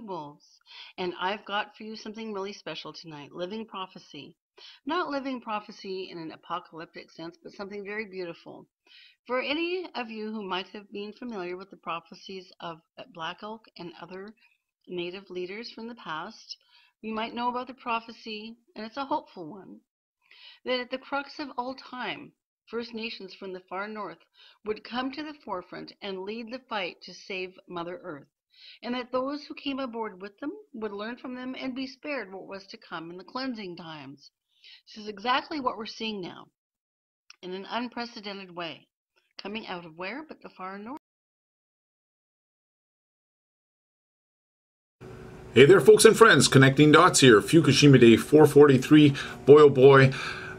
wolves, and I've got for you something really special tonight, living prophecy. Not living prophecy in an apocalyptic sense, but something very beautiful. For any of you who might have been familiar with the prophecies of Black Elk and other native leaders from the past, you might know about the prophecy, and it's a hopeful one, that at the crux of all time, First Nations from the far north would come to the forefront and lead the fight to save Mother Earth, and that those who came aboard with them would learn from them and be spared what was to come in the cleansing times. This is exactly what we're seeing now, in an unprecedented way, coming out of where but the far north. Hey there, folks and friends, connecting dots here. Fukushima Day 443. Boy, oh boy,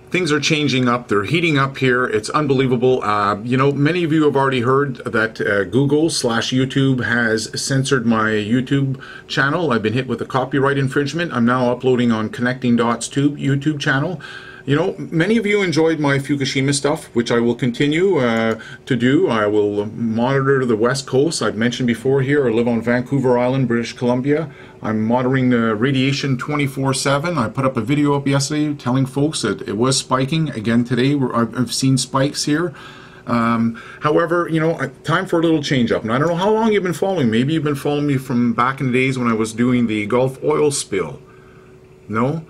things are changing up. They're heating up here. It's unbelievable. You know, many of you have already heard that Google/YouTube has censored my YouTube channel. I've been hit with a copyright infringement. I'm now uploading on Connecting Dots YouTube channel. You know, many of you enjoyed my Fukushima stuff, which I will continue to do. I will monitor the West Coast. I've mentioned before here, I live on Vancouver Island, British Columbia. I'm monitoring the radiation 24/7. I put up a video up yesterday telling folks that it was spiking. Again today, I've seen spikes here. However, you know, time for a little change up. And I don't know how long you've been following. Maybe you've been following me from back in the days when I was doing the Gulf oil spill. No?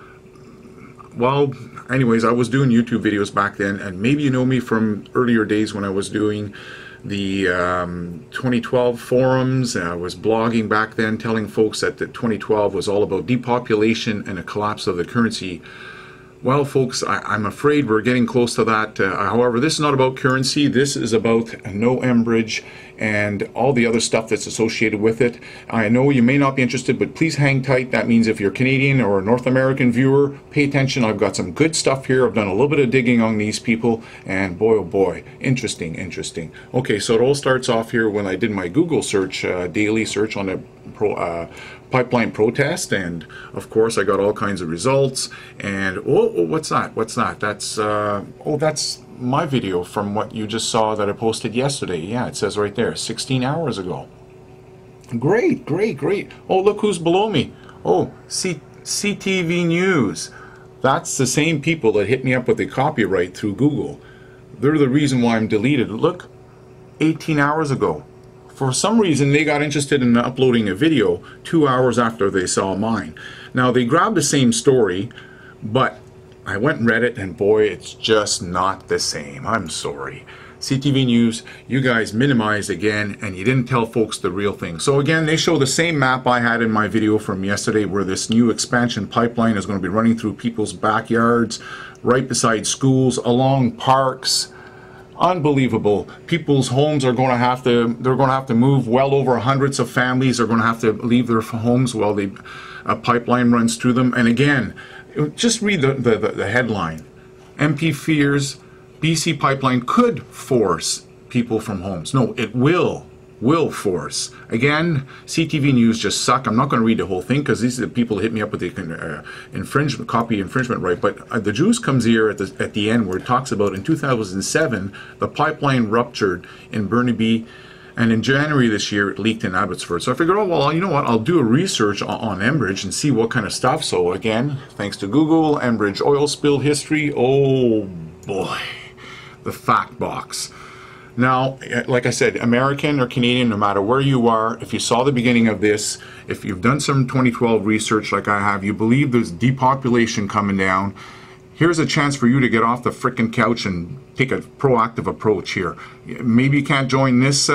Well, anyways, I was doing YouTube videos back then, and maybe you know me from earlier days when I was doing the 2012 forums. I was blogging back then, telling folks that the 2012 was all about depopulation and a collapse of the currency. Well, folks, I'm afraid we're getting close to that. However, this is not about currency. This is about no Enbridge and all the other stuff that's associated with it. I know you may not be interested, but please hang tight. That means if you're Canadian or a North American viewer, pay attention. I've got some good stuff here. I've done a little bit of digging on these people, and boy, oh boy, interesting, interesting. Okay, so it all starts off here when I did my Google search, daily search on the pipeline protest, and of course I got all kinds of results. And oh, what's that? What's that? That's oh, that's my video from what you just saw that I posted yesterday. Yeah, it says right there, 16 hours ago. Great, great, great. Oh, look who's below me. Oh, CTV News. That's the same people that hit me up with the copyright through Google. They're the reason why I'm deleted. Look, 18 hours ago. For some reason, they got interested in uploading a video 2 hours after they saw mine. Now, they grabbed the same story, but I went and read it, and boy, it's just not the same. I'm sorry. CTV News, you guys minimized again, and you didn't tell folks the real thing. So again, they show the same map I had in my video from yesterday, where this new expansion pipeline is going to be running through people's backyards, right beside schools, along parks. Unbelievable. People's homes are going to have to, they're going to have to move. Well over hundreds of families are going to have to leave their homes while the pipeline runs through them. And again, just read the headline. MP fears BC pipeline could force people from homes. No, it will force. Again, CTV News just suck. I'm not going to read the whole thing because these are the people that hit me up with the copy infringement right. But the juice comes here at the end, where it talks about in 2007 the pipeline ruptured in Burnaby, and in January this year it leaked in Abbotsford. So I figured, oh well, you know what? I'll do a research on Enbridge and see what kind of stuff. So again, thanks to Google, Enbridge oil spill history. Oh boy, the fact box. Now, like I said, American or Canadian, no matter where you are, if you saw the beginning of this, if you've done some 2012 research like I have, you believe there's depopulation coming down, here's a chance for you to get off the frickin' couch and take a proactive approach here. Maybe you can't join this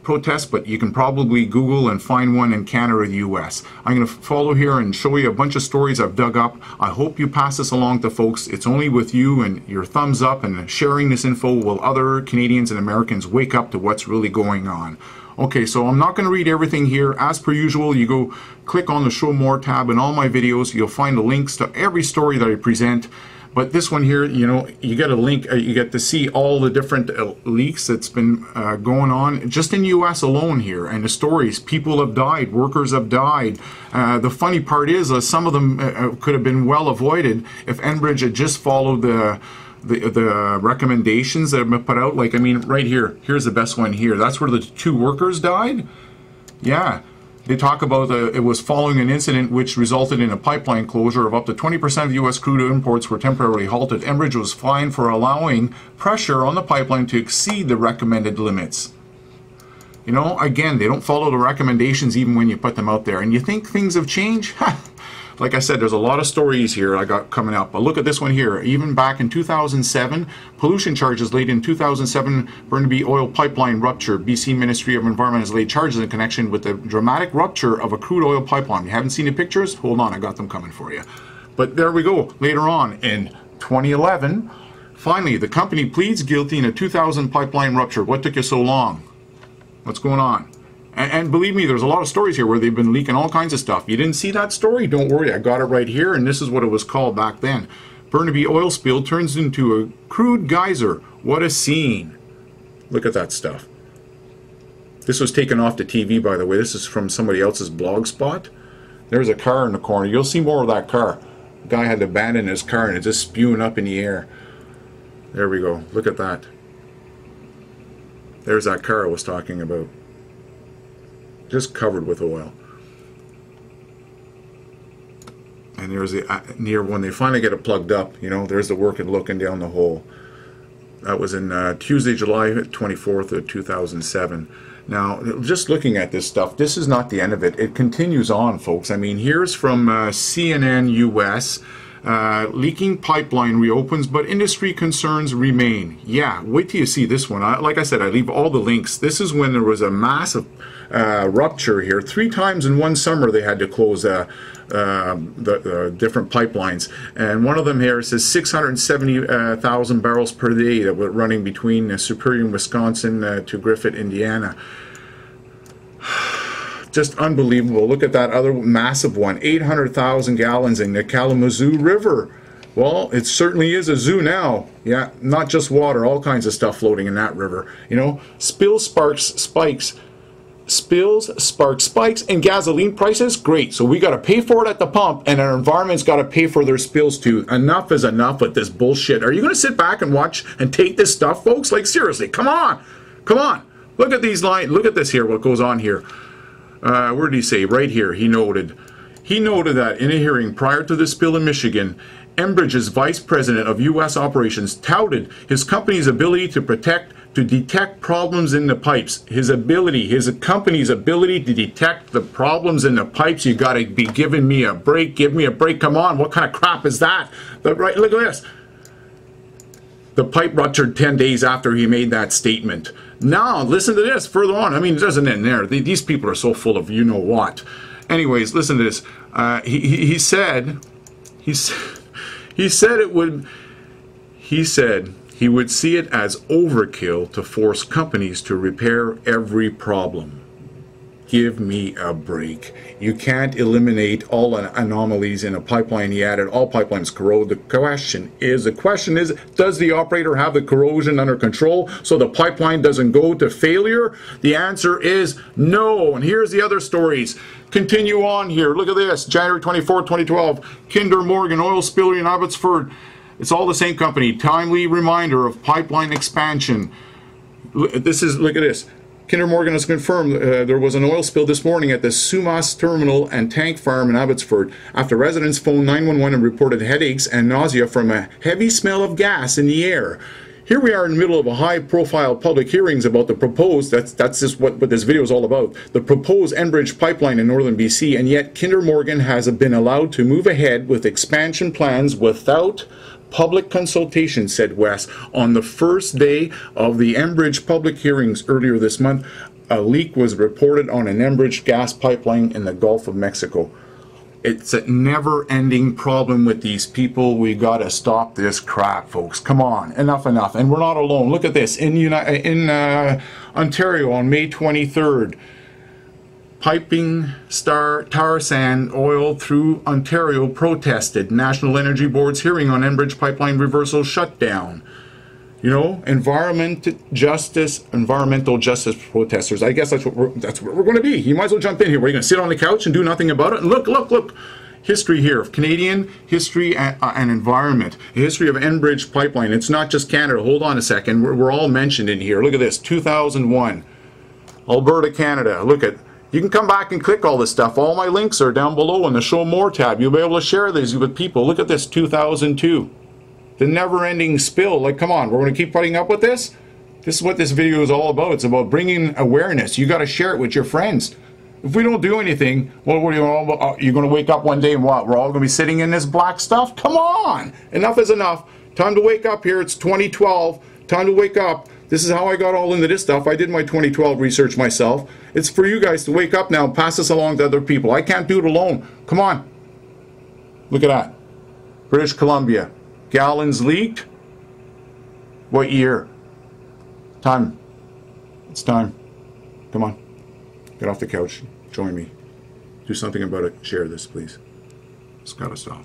protest, but you can probably Google and find one in Canada or the US. I'm going to follow here and show you a bunch of stories I've dug up. I hope you pass this along to folks. It's only with you and your thumbs up and sharing this info will other Canadians and Americans wake up to what's really going on. Okay, so I'm not going to read everything here. As per usual, you go click on the Show More tab in all my videos. You'll find the links to every story that I present. But this one here, you know, you get a link, you get to see all the different leaks that's been going on just in US alone here, and the stories. People have died, workers have died. The funny part is some of them could have been well avoided if Enbridge had just followed the recommendations that have been put out. Like, I mean, right here, here's the best one here. That's where the 2 workers died. Yeah. They talk about it was following an incident which resulted in a pipeline closure of up to 20% of U.S. crude imports were temporarily halted. Enbridge was fined for allowing pressure on the pipeline to exceed the recommended limits. You know, again, they don't follow the recommendations even when you put them out there. And you think things have changed? Like I said, there's a lot of stories here I got coming up. But look at this one here. Even back in 2007, pollution charges laid in 2007 Burnaby oil pipeline rupture. BC Ministry of Environment has laid charges in connection with the dramatic rupture of a crude oil pipeline. You haven't seen the pictures? Hold on, I got them coming for you. But there we go. Later on in 2011, finally, the company pleads guilty in a 2000 pipeline rupture. What took you so long? What's going on? And believe me, there's a lot of stories here where they've been leaking all kinds of stuff. You didn't see that story? Don't worry, I got it right here, and this is what it was called back then. Burnaby oil spill turns into a crude geyser. What a scene. Look at that stuff. This was taken off the TV, by the way. This is from somebody else's blog spot. There's a car in the corner. You'll see more of that car. The guy had to abandon his car, and it's just spewing up in the air. There we go. Look at that. There's that car I was talking about. Just covered with oil. And there's the near when they finally get it plugged up, you know, there's the worker looking down the hole. That was in Tuesday, July 24th of 2007. Now, just looking at this stuff, this is not the end of it. It continues on, folks. I mean, here's from CNN US. Leaking pipeline reopens, but industry concerns remain. Yeah, wait till you see this one. Like I said, I leave all the links. This is when there was a massive rupture here. 3 times in one summer they had to close the different pipelines. And one of them here says 670,000 barrels per day that were running between Superior, Wisconsin to Griffith, Indiana. Just unbelievable. Look at that other massive one, 800,000 gallons in the Kalamazoo River. Well, it certainly is a zoo now. Yeah, not just water, all kinds of stuff floating in that river. You know, spills spark spikes, and gasoline prices. Great. So we got to pay for it at the pump, and our environment's got to pay for their spills too. Enough is enough with this bullshit. Are you going to sit back and watch and take this stuff, folks? Like, seriously, come on. Come on. Look at these lines. Look at this here, what goes on here. Where did he say? Right here, he noted that in a hearing prior to the spill in Michigan, Enbridge's vice president of U.S. operations touted his company's ability to detect problems in the pipes. His company's ability to detect the problems in the pipes. You got to be giving me a break. Give me a break. Come on. What kind of crap is that? But right, look at this. The pipe ruptured 10 days after he made that statement. Now, listen to this further on. I mean, it doesn't end there. These people are so full of you know what. Anyways, listen to this. He said he would see it as overkill to force companies to repair every problem. Give me a break. You can't eliminate all anomalies in a pipeline. He added, all pipelines corrode. The question is, does the operator have the corrosion under control so the pipeline doesn't go to failure? The answer is no. And here's the other stories. Continue on here. Look at this. January 24, 2012. Kinder Morgan oil spill in Abbotsford. It's all the same company. Timely reminder of pipeline expansion. Look at this. Kinder Morgan has confirmed there was an oil spill this morning at the Sumas Terminal and Tank Farm in Abbotsford after residents phoned 911 and reported headaches and nausea from a heavy smell of gas in the air. Here we are in the middle of a high-profile public hearings about the proposed, that's just what this video is all about, the proposed Enbridge pipeline in northern BC, and yet Kinder Morgan has been allowed to move ahead with expansion plans without public consultation, said West. On the first day of the Enbridge public hearings earlier this month, a leak was reported on an Enbridge gas pipeline in the Gulf of Mexico. It's a never-ending problem with these people. We got to stop this crap, folks. Come on, enough. And we're not alone. Look at this. In Ontario on May 23rd, piping tar sand oil through Ontario protested. National Energy Board's hearing on Enbridge pipeline reversal shutdown. You know, environmental justice protesters. I guess that's what we're going to be. You might as well jump in here. We're going to sit on the couch and do nothing about it. And look. History here of Canadian history and environment. A history of Enbridge pipeline. It's not just Canada. Hold on a second. We're all mentioned in here. Look at this. 2001. Alberta, Canada. Look at You can come back and click all this stuff. All my links are down below in the Show More tab. You'll be able to share these with people. Look at this, 2002. The never-ending spill. Like, come on, we're going to keep putting up with this? This is what this video is all about. It's about bringing awareness. You got to share it with your friends. If we don't do anything, well, what are you all, you're going to wake up one day and what? We're all going to be sitting in this black stuff? Come on! Enough is enough. Time to wake up here. It's 2012. Time to wake up. This is how I got all into this stuff. I did my 2012 research myself. It's for you guys to wake up now and pass this along to other people. I can't do it alone. Come on. Look at that. British Columbia. Gallons leaked. What year? Time. It's time. Come on. Get off the couch. Join me. Do something about it. Share this, please. It's gotta stop.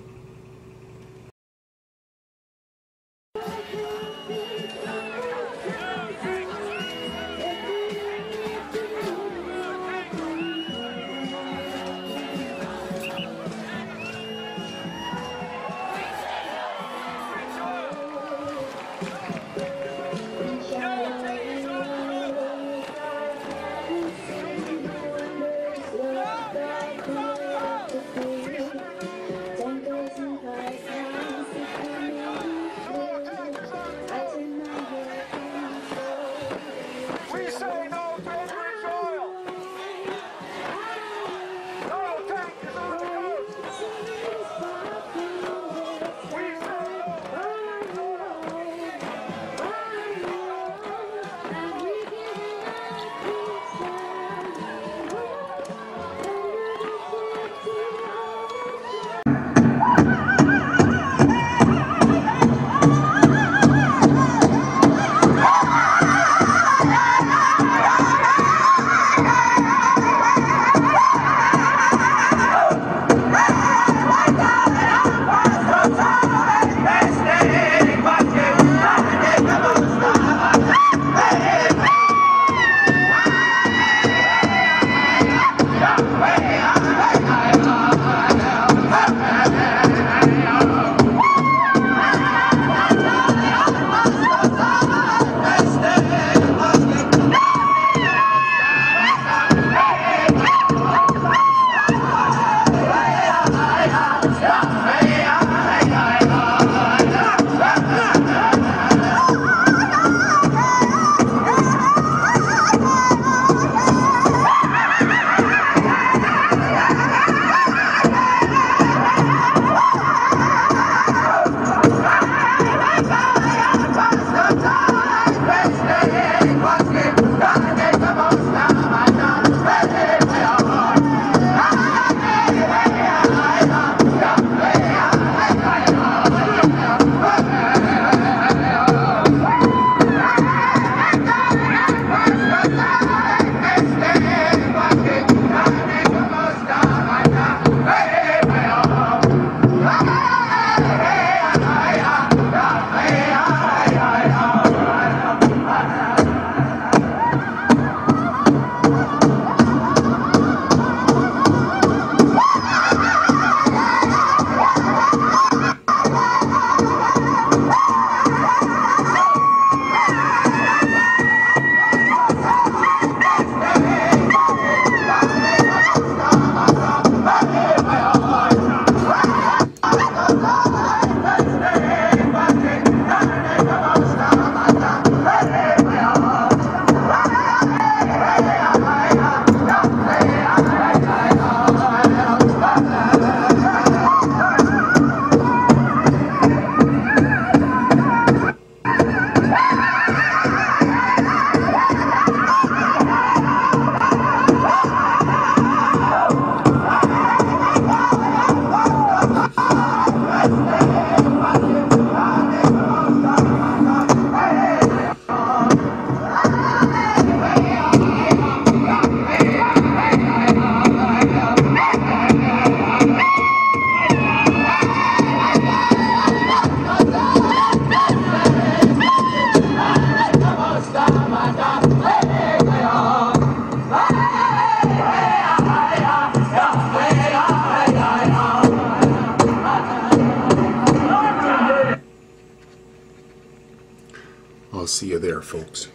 I'll see you there, folks.